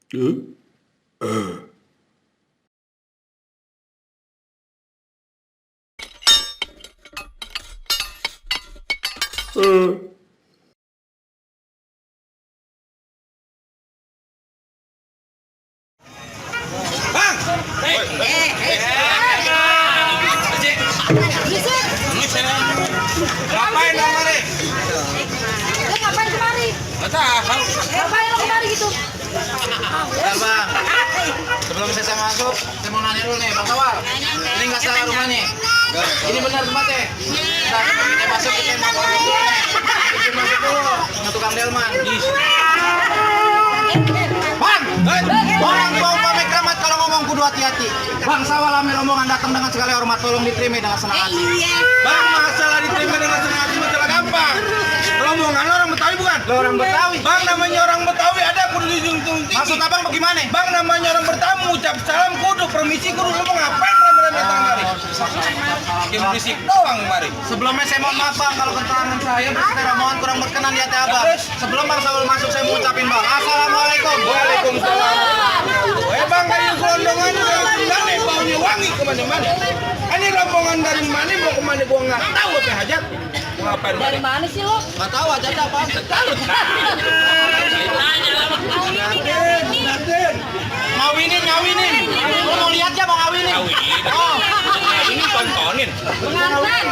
Ngapain kemari? Ngapain kemari? Ngapain lo kemari gitu? Bang, sebelum saya masuk, saya mau nanya dulu nih, Bang Sawal. Ini nggak salah rumahnya. Ini benar tempatnya. Kita masuk, kita mau keluar dulu nih. Kita masuk dulu, sama tukang delman. Bang, orang tua umpamai keramat kalau ngomong kudu hati-hati. Bang Sawal ambil omongan datang dengan segala hormat, tolong diterima dengan senang hati. Bang, masalah diterima dengan senang hati masalah gampang. Rombongan orang Betawi bukan? Lo orang Betawi. Bang, namanya orang Betawi ada kudu dijunjung tinggi. Maksud abang bagaimana? Bang, namanya orang bertamu ucap salam kudu permisi kudu. Lo mau ngapain rame-rame datang kemari? Yang berisik doang kemari. Sebelumnya saya mohon maaf Bang kalau keterangan saya bersecara mohon kurang berkenan di hati abang. Sebelum Bang Sawal masuk saya mau ucapin Bang Assalamualaikum. Waalaikumsalam. Bang, kayu gelondongan yang baunya wangi kemana-mana. Ini rombongan dari mana mau kemana gua nggak tahu apa hajat. Ngapain Dari mana sih lo? nggak tahu aja dah Bang. Ngawinin. Lu mau lihat ya Bang ngawinin? Oh, Ini tontonin. Pengantin.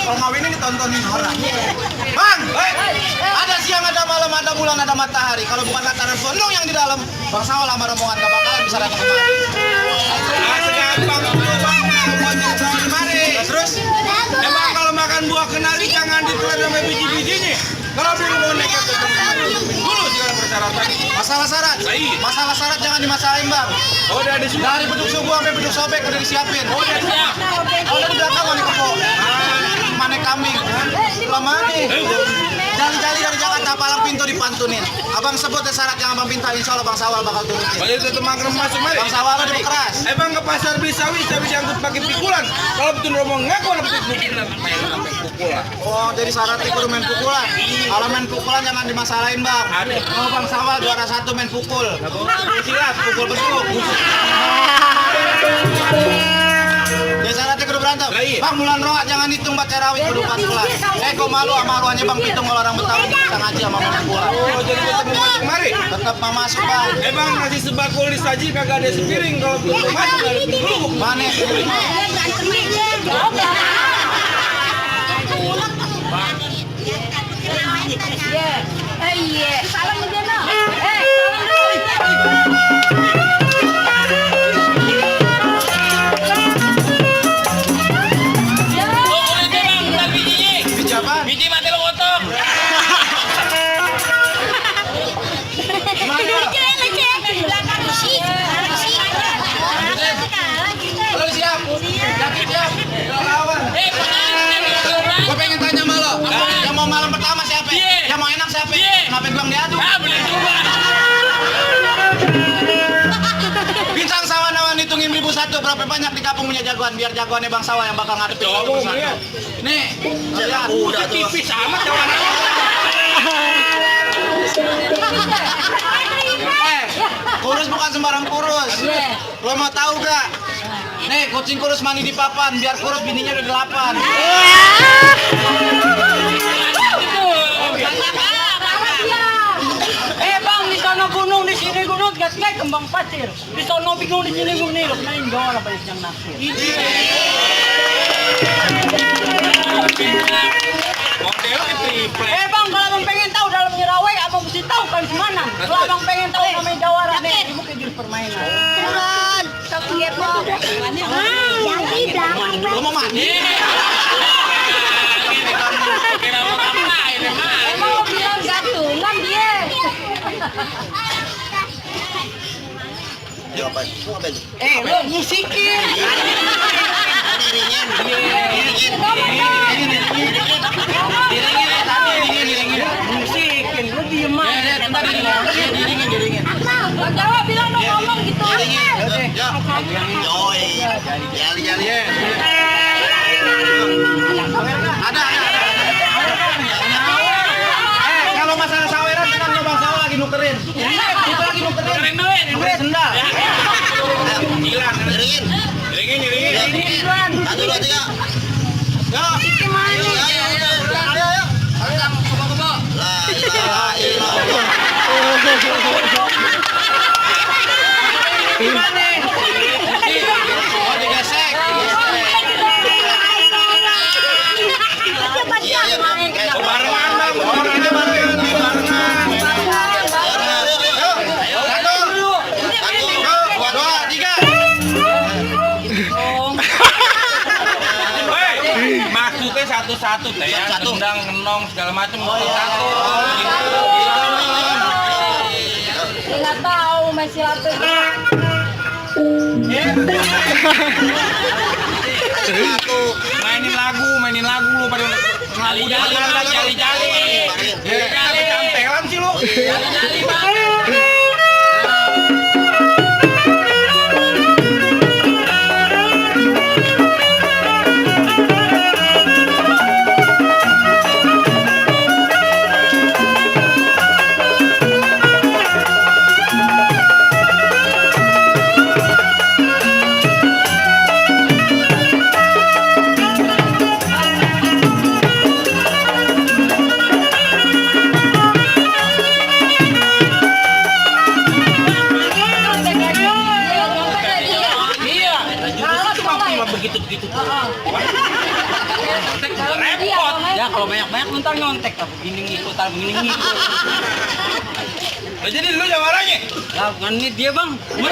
kalau ngawinin ditontonin orang. Bang, ada siang, ada malam, ada bulan, ada matahari. Kalau bukan lataran sondong yang di dalam, Bang Sawal sama rombongan gak bakalan bisa datang kemari. Segampang itu Bang, kemari. Terus, emang kalau makan buah kenari jangan ditelan sampai biji-bijinya. Kalau di rumah nekat dulu segala persyaratan. Masalah syarat jangan dimasalahin Bang. Oh, udah disiapin. Dari beduk subuh sampai beduk sobek udah disiapin. Oh, udah siap. Oh, udah di belakang mana kepo. Mana kambing. Lama nih. Jali-jali dari Jakarta palang pintu dipantunin. Abang sebut syarat yang abang minta, insya Allah Bang Sawal bakal turutin. Banyak itu makan masuk mari. Bang Sawal udah keras. Bang ke pasar beli sawi diangkut pakai pikulan. Kalau betul rombong ngaku ada betul main sampai pukulan. Oh, jadi syaratnya kudu main pukulan. Kalau main pukulan jangan dimasalahin Bang. Oh, Bang Sawal juara 1 main pukul. Silat, pukul beduk. Ya syaratnya kudu berantem. Bang, bulan roa jangan hitung baca rawit kudu 14. Kok malu sama ruannya Bang Pitung kalau orang Betawi kita ngaji sama orang pulang. Oh, jadi tetap masuk mari. Tetap mau masuk Bang. Bang nasi sembako disaji kagak ada sepiring kalau belum masuk dari dulu. Mana? Iya. Salam aja no. Salam dulu. Biji mati lo potong. Lo siap? Siap. Lawan. Gue pengen tanya sama lo. Yang mau malam pertama siapa? Yang mau enak siapa? Kenapa bilang diadu? Bener juga. Bintang Sawan hitungin 1001 berapa banyak di kampung punya jagoan biar jagoannya Bang Sawal yang bakal ngadepin 1001. Nih, lihat. Udah tipis amat jawaban. Kurus bukan sembarang kurus. Lo mau tahu gak? Nih, kucing kurus mandi di papan, biar kurus bininya udah 8. Bang, di sana gunung, di sini gunung, gas-gas kembang pasir. Di sana bingung, di sini gunung, main doang apa yang naksir. Model triple. Bang, kalau abang pengen tahu dalam Nyerawai, abang mesti tahu kan gimana. Kalau abang pengen tahu namanya jawara nih, ibu ke jurus permainan. Iya, Bang. Lo mau mandi? Emang lo bilang gantungan dia. Lo musikin. Musikin, lo diem aja. Diringin. Bang Jawa bilang mau ngomong gitu aja. Ada. Kalau masalah saweran kan Bang Sawal lagi nukerin. satu teh ya, tendang, ngenong segala macam satu. Nggak tahu masih latih. Mainin lagu lu pada lagu jali. Apa cantelan sih lu? Jali Bang. Begitu. Repot. Ya kalau banyak ntar nyontek lah begini ngikut. Nah, jadi lu yang marahnya? Lah bukan ini dia bang. Bukan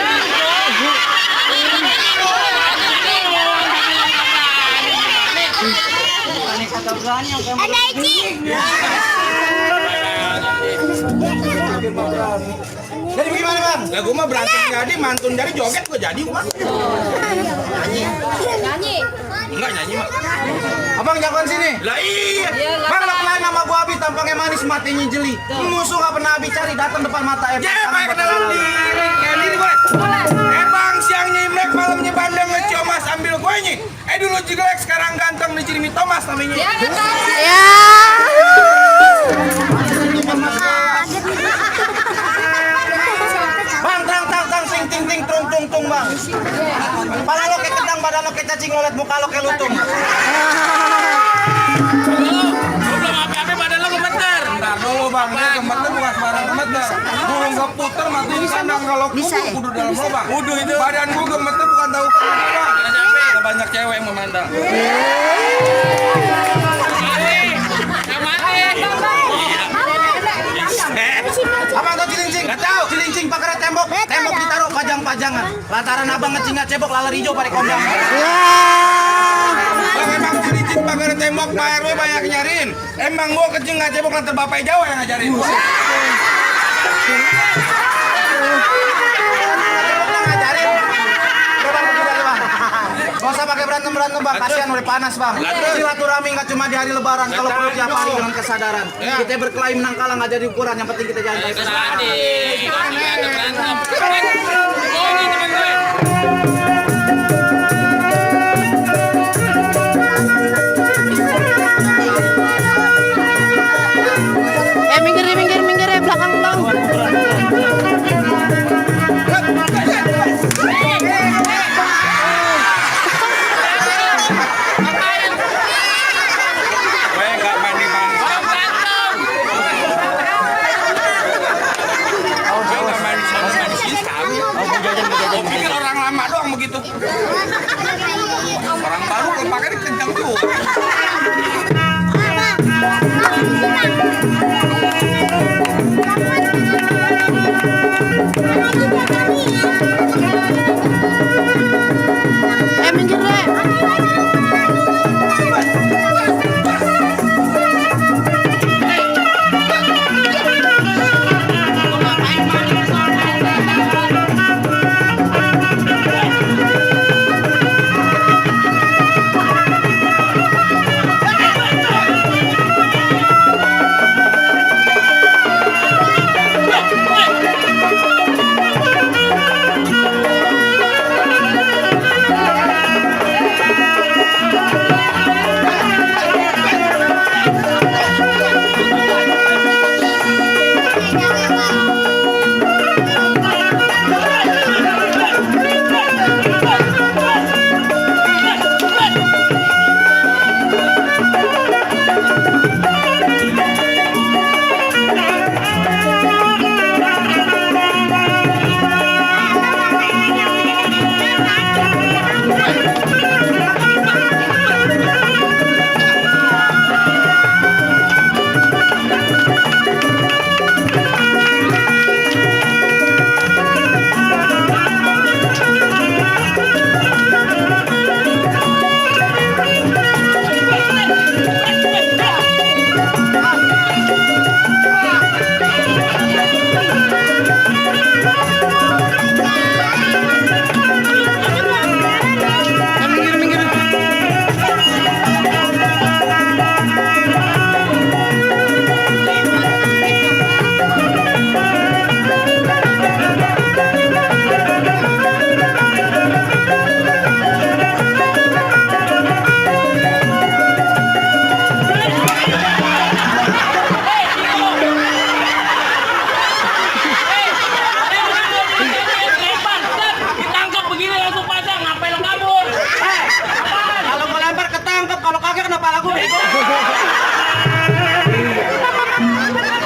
kata berani yang kayak ada Jadi gimana bang? Lah gua mah berantem jadi, mantun jadi, joget gua jadi gua. nyanyi. Enggak nyanyi mah. Abang jagoan sini. Lah iya. Bang nak lain nama gua Abi tampangnya manis matinya jeli. Musuh gak pernah Abi cari datang depan mata Ya, pakai kenalan diri. Kayak diri boleh. Bang siangnya Imlek, malamnya bandeng ngeciomas ambil kuenya. Dulu jelek sekarang ganteng dicirimi Thomas namanya. Ya nggak tahu. Bang tang sing ting ting tung tung tung bang. Kepala lo kayak kedang, badan lo kayak cacing, lo liat muka lo kayak lutung. Belum apa-apa badan lo gemeter. Ntar dulu bang, dia gemeter bukan sembarang gemeter. Burung keputer matiin kandang kalau kudu dalam lubang. Kudu itu. Badan gua gemeter bukan tahu kenapa. Ada banyak cewek yang memandang. Abang tau cilincing? Gak tau. Cilincing pakai tembok ditaruh pajang-pajangan. Lantaran abang ngecingat cebok laler hijau pada kondang. Bang emang cilincing pakai tembok Pak RW banyak nyariin. Emang gua kecing nggak cebok lantar bapak Jawa yang ngajarin. Gak usah pakai berantem bang, kasihan udah panas bang. Silaturahmi nggak cuma di hari lebaran, kalau perlu tiap hari dengan kesadaran. Kita berkelahi menang kalah nggak jadi ukuran, yang penting kita jalan baik. Minggir ya belakang bang. Orang lama doang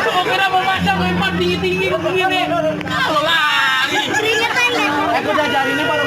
Kau kira mau masak lempar tinggi-tinggi begini? Kalau lari. Aku jajarin ini baru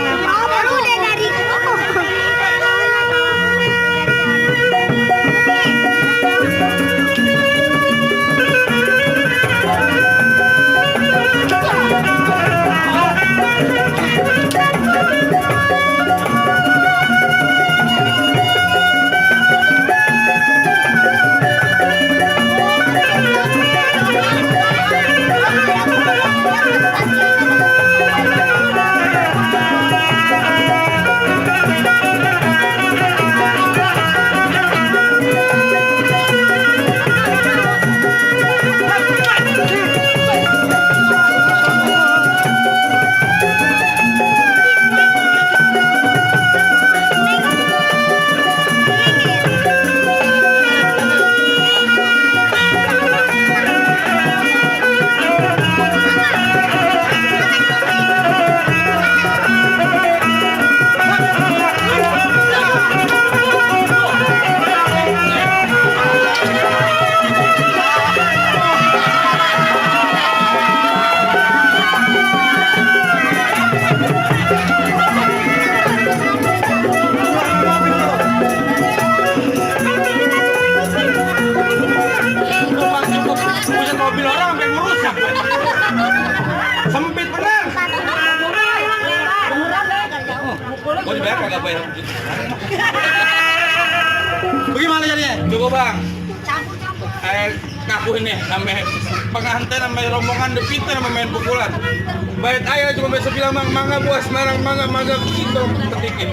mobil orang sampai merusak. Sempit benar. Mau dibayar kagak bayar? Bagaimana jadinya? Cukup bang. Ngaku ini namanya pengantin namanya rombongan depita namanya main pukulan. Bait ayah cuma bisa bilang mangga buah Semarang mangga gitu petikin.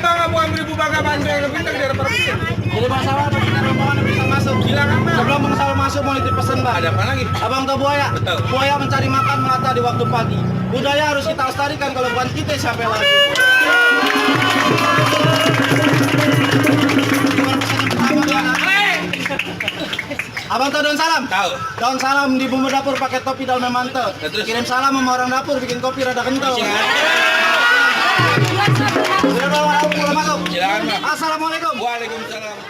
Mangga buah 1000 bangga bantu yang lebih dari perpikir. Jadi masalah kita rombongan bisa masuk. Silakan bang. Sebelum masalah masuk mau nitip pesan bang. Ada apa lagi? Abang tahu buaya? Betul. Buaya mencari makan melata di waktu pagi. Budaya harus kita lestarikan, kalau bukan kita siapa lagi? Gimana pesan yang pertama bang? Abang tahu daun salam? Tahu. Daun salam di bumbu dapur pakai topi daun mantel. Terus? Kirim salam sama orang dapur bikin kopi rada kental. Udah bawa pulang masuk. Silakan bang. Assalamualaikum. Waalaikumsalam.